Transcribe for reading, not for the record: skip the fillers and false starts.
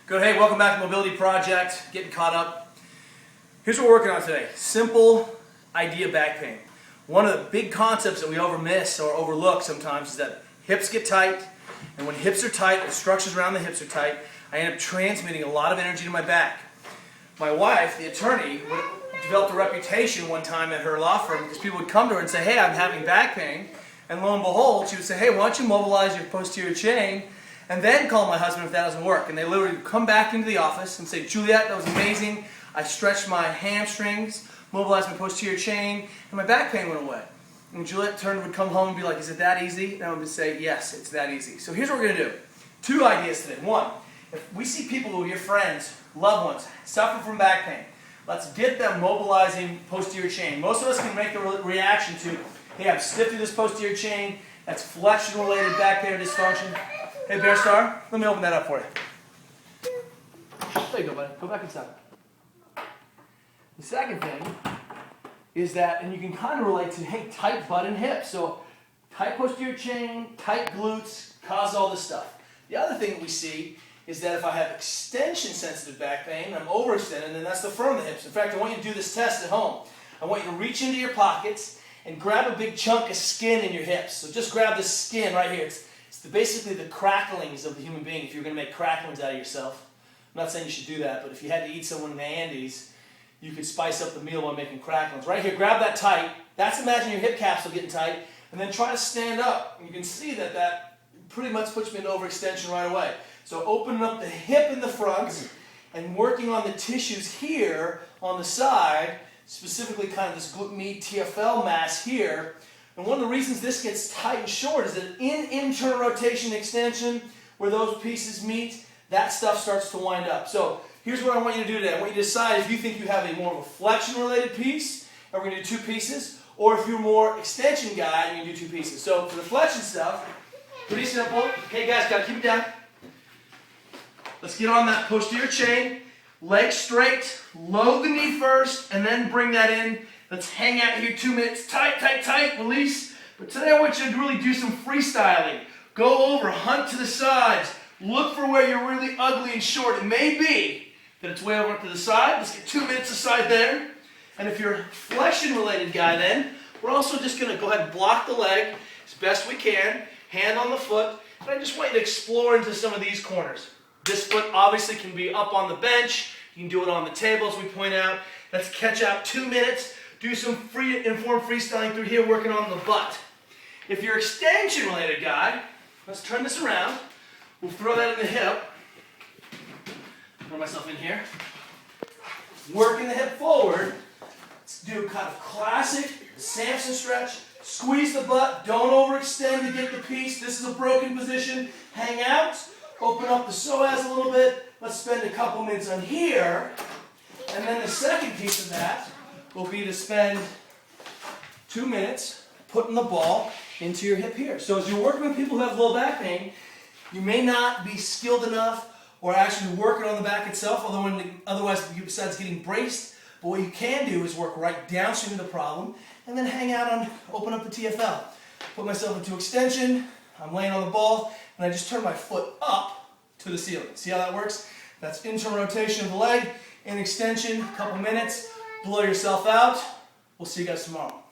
Good, hey, welcome back to Mobility Project, getting caught up. Here's what we're working on today. Simple idea back pain. One of the big concepts that we overmiss or overlook sometimes is that hips get tight, and when hips are tight, the structures around the hips are tight, I end up transmitting a lot of energy to my back. My wife, the attorney, developed a reputation one time at her law firm because people would come to her and say, hey, I'm having back pain, and lo and behold, she would say, hey, why don't you mobilize your posterior chain and then call my husband if that doesn't work. And they literally would come back into the office and say, Juliet, that was amazing. I stretched my hamstrings, mobilized my posterior chain, and my back pain went away. And Juliet would come home and be like, is it that easy? And I would say, yes, it's that easy. So here's what we're going to do. Two ideas today. One, if we see people who are your friends, loved ones, suffer from back pain, let's get them mobilizing posterior chain. Most of us can make the reaction to, hey, I'm stiff through this posterior chain, that's flexion-related back pain or dysfunction. Hey, Bear Star, let me open that up for you. There you go, buddy. Go back inside. The second thing is that, and you can kind of relate to, hey, tight butt and hips. So tight posterior chain, tight glutes, cause all this stuff. The other thing we see is that if I have extension-sensitive back pain, I'm overextended, then that's the firm of the hips. In fact, I want you to do this test at home. I want you to reach into your pockets and grab a big chunk of skin in your hips. So just grab this skin right here. It's basically the cracklings of the human being if you're going to make cracklings out of yourself. I'm not saying you should do that, but if you had to eat someone in the Andes, you could spice up the meal by making cracklings. Right here, grab that tight. That's imagine your hip capsule getting tight, and then try to stand up. You can see that that pretty much puts me into overextension right away. So opening up the hip in the front and working on the tissues here on the side, specifically kind of this glute med TFL mass here. And one of the reasons this gets tight and short is that in internal rotation and extension, where those pieces meet, that stuff starts to wind up. So here's what I want you to do today. I want you to decide if you think you have a more of a flexion-related piece, and we're going to do two pieces, or if you're more extension guy, and you can do two pieces. So for the flexion stuff, pretty simple. Okay, guys, got to keep it down. Let's get on that posterior chain, legs straight, load the knee first, and then bring that in. Let's hang out here 2 minutes, tight, tight, tight, release. But today I want you to really do some freestyling. Go over, hunt to the sides, look for where you're really ugly and short. It may be that it's way over to the side. Let's get 2 minutes aside there. And if you're a flexion-related guy then, we're also just going to go ahead and block the leg as best we can, hand on the foot, and I just want you to explore into some of these corners. This foot obviously can be up on the bench. You can do it on the table as we point out. Let's catch out 2 minutes. Do some informed freestyling through here, working on the butt. If you're extension-related guy, let's turn this around. We'll throw that in the hip. Throw myself in here. Working the hip forward. Let's do kind of classic Samson stretch. Squeeze the butt. Don't overextend to get the piece. This is a broken position. Hang out. Open up the psoas a little bit. Let's spend a couple minutes on here. And then the second piece of that will be to spend 2 minutes putting the ball into your hip here. So as you're working with people who have low back pain, you may not be skilled enough or actually working on the back itself, otherwise besides getting braced. But what you can do is work right downstream of the problem and then hang out on, open up the TFL. Put myself into extension, I'm laying on the ball, and I just turn my foot up to the ceiling. See how that works? That's internal rotation of the leg, in extension, a couple minutes. Blow yourself out. We'll see you guys tomorrow.